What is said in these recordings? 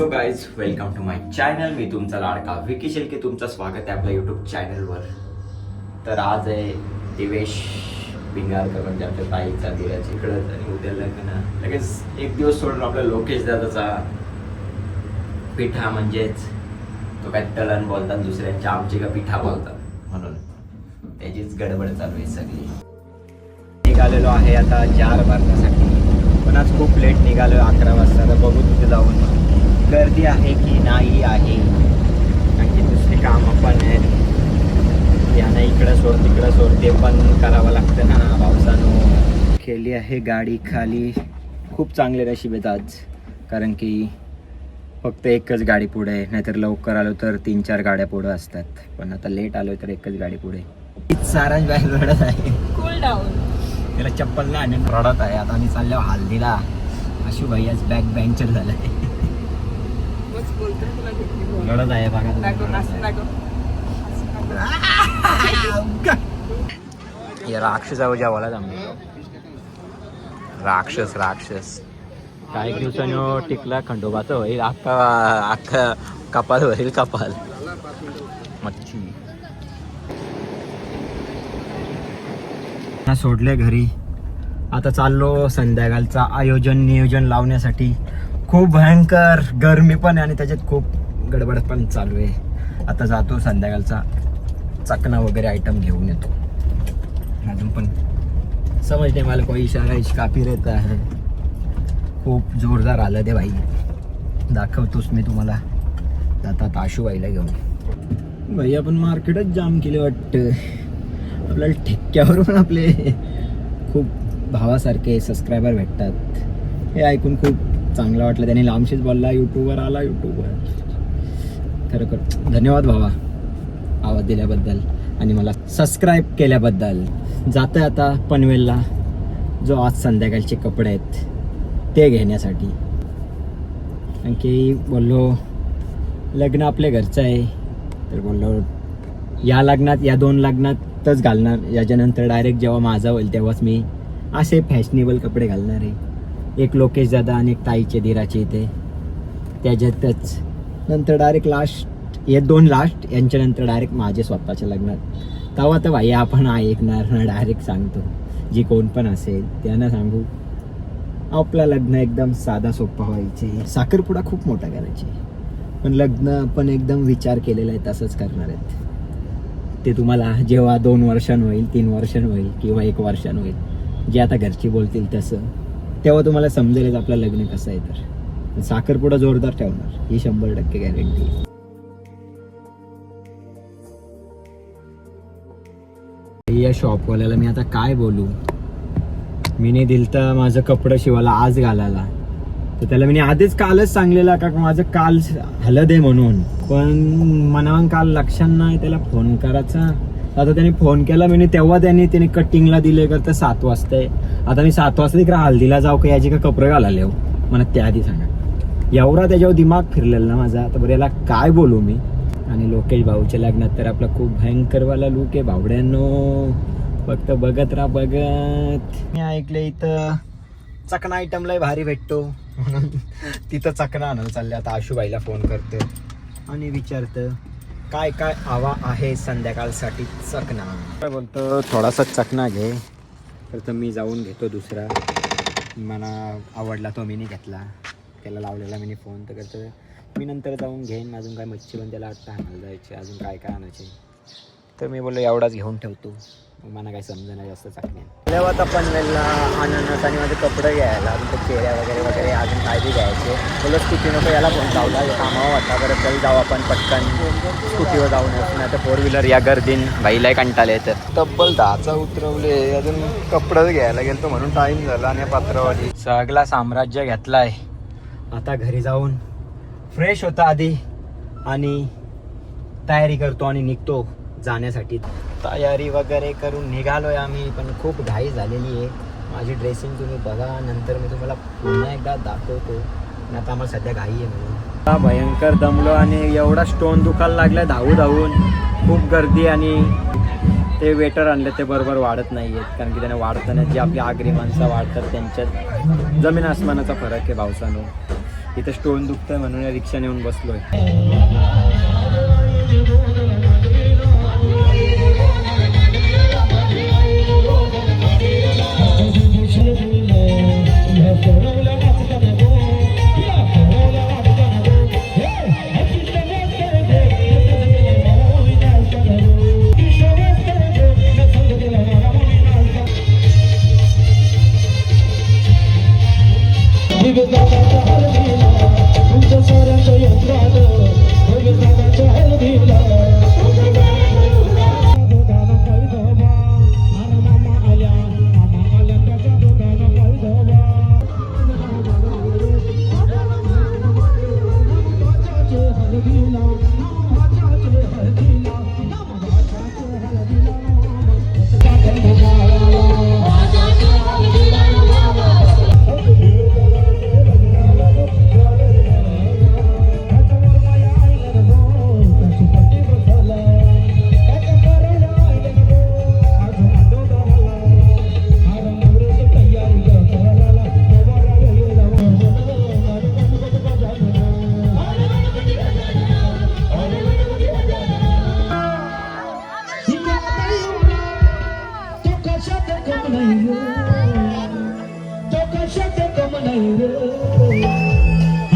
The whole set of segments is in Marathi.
Hello guys, welcome to my channel. मी तुमचा लाडका विकी शेळके. तुमचं स्वागत आहे आपल्या यूट्यूब चॅनलवर. तर आज आहे दिवेश भिंगारकर म्हणजे आपल्या ताईचा दिव्याच्या इकडंच, आणि उद्या लग्न. लगेच एक दिवस सोडून आपल्या लोकेश दादाचा पिठा, म्हणजेच तो काय तळण बोलतात, दुसऱ्यांच्या आमची का पिठा बोलतात, म्हणून त्याचीच गडबड चालू आहे सगळी. निघालेलो आहे आता जार भरण्यासाठी, पण आज खूप लेट निघालो, 11 वाजता. तर बघू तिथे जाऊन गर्दी आहे की नाही आहे, आणखी दुसरी कामं पण आहेत. यांना इकडं सोड तिकडं सोड ते पण करावं लागतं ना पावसानं. केली आहे गाडी खाली. खूप चांगले नशीब आहेत आज, कारण की फक्त एकच गाडी पुढे आहे. नाहीतर लवकर आलो तर 3-4 गाड्या पुढे असतात, पण आता लेट आलो तर एकच गाडी पुढे. सारांश बाहेर रडत आहे, कूल डाऊन. त्याला चप्पल नाही आणि रडत आहे. आता आम्ही चाललो हल्दीला. अशी भैयाच बॅक बेंचर झालाय, रडत आहे बघा. राक्षसावर जेवायला जमलो. राक्षस काही दिवसांनी टिकला खंडोबाचं होईल. अख्खा कपाल होईल, कपाल मच्छी. सोडले घरी. आता चाललो संध्याकाळचा नियोजन लावण्यासाठी. खूप भयंकर गरमी पण आहे आणि त्याच्यात खूप गडबड पण चालू आहे. आता जातो संध्याकाळचा चकना वगैरे आयटम घेऊन येतो. अजून पण समजते मला, कोई इशारा काफी रहता है. खूप जोरदार आलं ते भाई, दाखवतोच मी तुम्हाला. जातात आशूबाईला घेऊन. भाई आपण मार्केटच जाम केले वाटतं. आपल्याला ठेक्क्यावरून आपले खूप भावासारखे सबस्क्रायबर भेटतात, हे ऐकून खूप चांगलं वाटलं. त्याने लांबशीच बोलला, यूट्यूबवर आला. खरोखर धन्यवाद भावा, आवाज दिल्याबद्दल आणि मला सबस्क्राईब केल्याबद्दल. जातं आता पनवेलला, जो आज संध्याकाळचे कपडे आहेत ते घेण्यासाठी. आणखी बोललो लग्न आपल्या घरचं आहे, तर बोललो या लग्नात, या 2 लग्नातच घालणार. याच्यानंतर डायरेक्ट जेव्हा माझा होईल तेव्हाच मी असे फॅशनेबल कपडे घालणार आहे. एक लोकेश दादा आणि एक ताईचे धीराचे इथे, त्याच्यातच नंतर डायरेक्ट लास्ट, हे 2 लास्ट, यांच्यानंतर डायरेक्ट माझे स्वतःच्या लग्नात. तेव्हा तर भाई आपण ऐकणार ना, डायरेक्ट सांगतो. जी कोण पण असेल त्यांना सांगू, आपलं लग्न एकदम साधा सोपा व्हायचे. साखरपुडा खूप मोठा करायचे, पण लग्न पण एकदम विचार केलेला आहे तसंच करणार आहेत. ते तुम्हाला जेव्हा 2 वर्षांनी होईल, 3 वर्षांनी होईल किंवा 1 वर्षांनी होईल, जे आता घरची बोलतील तसं, तेव्हा तुम्हाला समजेल आपलं लग्न कसं आहे. तर साखरपुडा जोरदार ठेवणार, ही 100% गॅरंटी. या शॉपवाल्याला मी आता काय बोलू. मीने दिलता माझं कपडं शिवायला आज घालायला, तर त्याला मी आधीच कालच सांगलेला का माझं काल हलद आहे म्हणून, पण मनावर काल लक्षात नाही त्याला फोन करायचा. आता त्याने फोन केला मी, तेव्हा त्याने कटिंगला दिले करता 7 वाजता. आता मी 7 वाजता तिकडे हल्दीला जाऊ का, याची का कपडे घालायला येऊ मला त्याआधी सांगा. एवढा त्याच्यावर दिमाग फिरलेला ना माझा. आता बरं याला काय बोलू मी. आणि लोकेश भाऊच्या लग्नात तर आपला खूप भयंकरवाला लूक आहे भावड्यांनो, फक्त बघत राहा बघत. मी ऐकलं इथं चकना आयटमला भारी भेटतो म्हणून तिथं चकना आणायला चालले. आता आशूबाईला फोन करतो आणि विचारतं काय काय हवा आहे संध्याकाळसाठी चकना. काय बोलतो थोडासा चकना घे, तर मी जाऊन घेतो दुसरा. मला आवडला तो मी नाही घेतला, त्याला लावलेला मी फोन. तर करतो मी नंतर जाऊन घेईन. अजून काय मच्छी पण त्याला आत्ता आणायला जायचे, अजून काय काय आणायचे. तर मी बोललो एवढाच घेऊन ठेवतो. मग मला काही समजा नाही जास्त चाकणे. तेव्हा आता पनवेलला अननस आणि माझे कपडे घ्यायला, अजून ते चेहऱ्या वगैरे अजून काय बी घ्यायचे. बोललो स्कूटी नको, याला फोन लावला, कामावर वाटला. बरं चल जाऊ आपण पटकन स्कूटीवर जाऊन येतो, नाही तर 4 व्हीलर या गर्दीन बाईला कंटाळले. तर तब्बल 10चा उतरवले, अजून कपडे घ्यायला गेलो म्हणून टाईम झाला. आणि पात्रावाली सगळा साम्राज्य घेतलाय. आता घरी जाऊन फ्रेश होता आधी आणि तयारी करतो आणि निघतो जाण्यासाठी. तयारी वगैरे करून निघालोय आम्ही, पण खूप घाई झालेली आहे. माझी ड्रेसिंग तुम्ही बघा, नंतर मी तुम्हाला पुन्हा एकदा दाखवतो. पण आता आम्हाला सध्या घाई आहे म्हणून भयंकर दमलो आणि एवढा स्टोन दुखायला लागला धावून. खूप गर्दी आणि ते वेटर आणले ते बरोबर वाढत नाही आहेत, कारण की त्याने वाढताना जी आपली आगरी माणसं वाढतात त्यांच्यात जमीन आसमानाचा फरक आहे पावसानं. इथं स्टोन दुखतोय म्हणून या रिक्षा नेऊन बसलोय.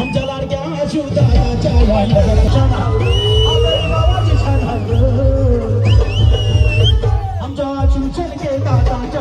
आमच्या लाडक्या शिवदाच्या आमच्या शिवचल दादाच्या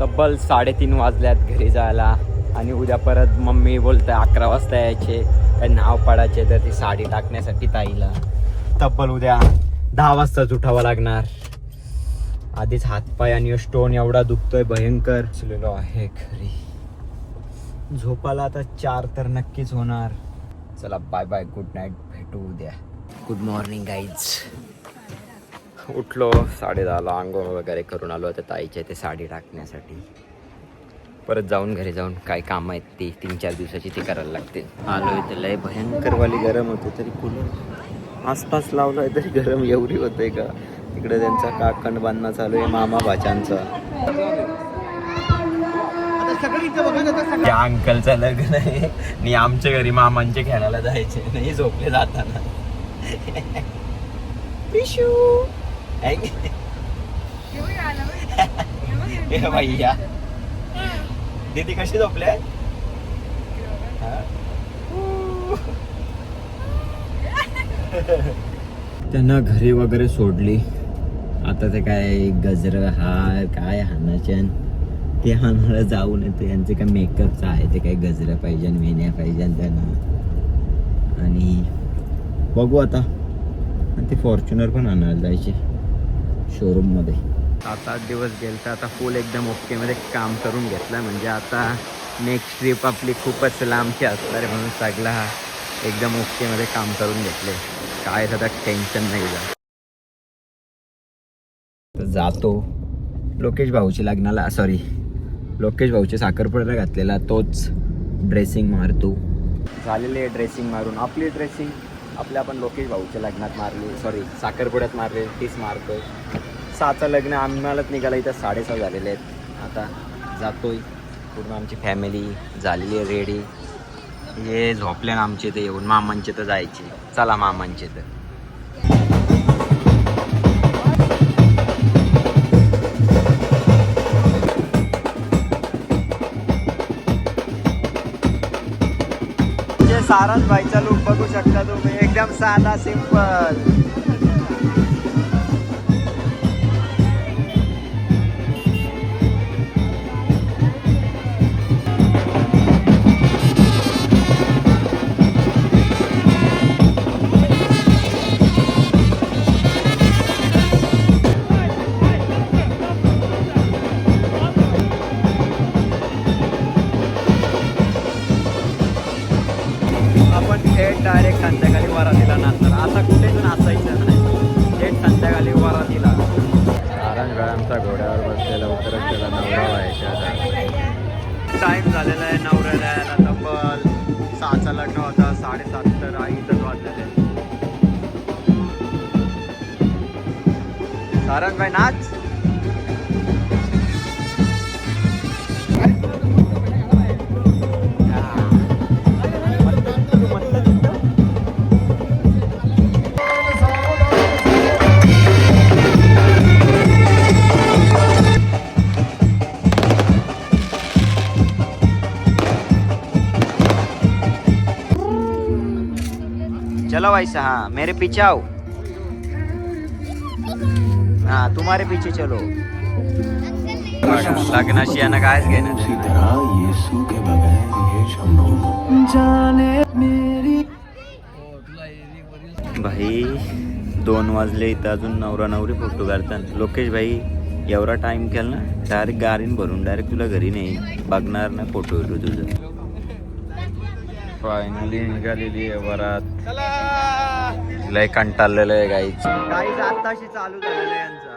तब्बल 3:30 वाजल्यात घरी जायला आणि उद्या परत मम्मी बोलते 11 वाजता यायचे, काही नाव पडायचे तर ती साडी टाकण्यासाठी ताईला. तब्बल उद्या 10 वाजताच उठावं लागणार. आधीच हातपाय आणि स्टोन एवढा दुखतोय भयंकर. चलेलो आहे घरी. झोपाला आता 4 तर नक्कीच होणार. चला बाय बाय, गुड नाईट, भेटू उद्या. Good morning guys. उठलो 10:30ला, आंघोळ वगैरे करून आलो आता ताईच्या ते साडी टाकण्यासाठी. परत जाऊन घरी जाऊन काय काम आहेत ती 3-4 दिवसाची ती करायला लागते. आलो इथे लय भयंकरवाली गरम होते, तरी कूलर आसपास लावलाय तरी गरम एवढी होते का. इकडे त्यांचा काकण बांधणं चालू आहे मामा भाच्यांचा. त्या अंकलचं लग्न आहे आणि आमच्या घरी मामांचे खेळायला जायचे नाही झोपले जाताना. पिशू भैया दीदी कशी झोपले. त्यांना घरी वगैरे सोडली. आता ते काय गजर हार काय हाणाचे ते हाणाला जाऊन येते. यांचे काय मेकअपचं आहे ते काय गजरं पाहिजे मेन्या पाहिजे त्यांना. आणि बघू आता. आणि ते फॉर्च्युनर पण आणायला जायचे शोरूममध्ये. 7-8 दिवस गेलं तर आता फुल एकदम ओकेमध्ये काम करून घेतलं. म्हणजे आता नेक्स्ट ट्रिप आपली खूपच लांबची असणार आहे म्हणून सगळा एकदम ओकेमध्ये काम करून घेतले. काय आता टेन्शन नाही जातो. लोकेश भाऊची लग्नाला लोकेश भाऊच्या साखरपुड्याला घातलेला तोच ड्रेसिंग मारतो. झालेली आहे ड्रेसिंग मारून. आपली ड्रेसिंग आपण लोकेश भाऊच्या लग्नात मारली, साखरपुड्यात मारले, तीच मारतोय. 6चं लग्न आम्हालाच निघाला, इथं 6:30 झालेले आहेत. आता जातोय. पूर्ण आमची फॅमिली झालेली आहे रेडी. हे झोपले ना आमचे इथं येऊन. मामांचे तर जायचे. चला मामांचे तर. सारंग भाईचा लुक बघू शकता तुम्ही. एकदम साधा सिंपल. आपण थेट डायरेक्ट संध्याकाळी वरातीला नाचणार. आता कुठेच नाचायचं नाही, थेट संध्याकाळी वरातीला. आमचा घोड्यावर बसलेला उतरत त्याला नवरा व्हायचा. टाईम झालेला आहे नवऱ्याला यायला. तब्बल 6चं लग्न होता, 7:30 तर इथंच वाजलेले. सारंग भाई नाच. चलो भाई साहब मेरे पीछे आओ. हाँ तुम्हारे पीछे चलो. लग्नाशी यानं कायच घेणं. भाई 2 वाजले इथं अजून नवरा नवरी फोटो काढतात. लोकेश भाई एवढा टाइम केला ना, डायरेक्ट गाडीन भरून डायरेक्ट तुला घरी नाही बघणार ना फोटो तुझं. फायनली निघालेली आहे वरात. लय कंटाळलेलं आहे गाईच आताशी चालू झालेलं आहे यांचा.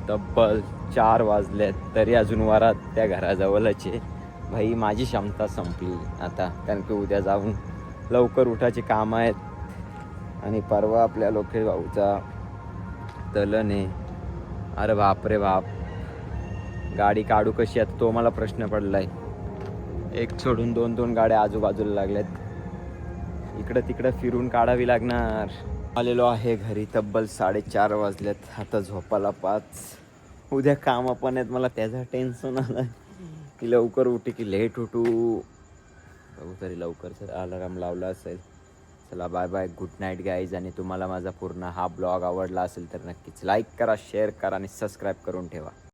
तब्बल 4 वाजलेत तरी अजून वरात त्या घराजवळच आहे. भाई माझी क्षमता संपली आता, कारण की उद्या जाऊन लवकर उठायची कामं आहेत आणि परवा आपल्या लोकेश भाऊचा तलन आहे. अरे बाप रे बाप, गाडी काढू कशी आता तो मला प्रश्न पडलाय. एक सोडून 2 गाड्या आजूबाजूला लागल्यात, इकडं तिकडं फिरून काढावी लागणार. आलेलो आहे घरी, तब्बल 4:30 वाजलेत. आता झोपाला 5. उद्या काम पण आहेत, मला त्याचं टेन्शन आलं की लवकर उठी की लेट उठू. बघू तरी लवकर अलाराम लावला असेल. चला bye bye, good night guys. आणि तुम्हाला माझा पूर्ण हा ब्लॉग आवडला असेल तर नक्कीच लाईक करा, शेअर करा आणि सबस्क्राईब करून ठेवा.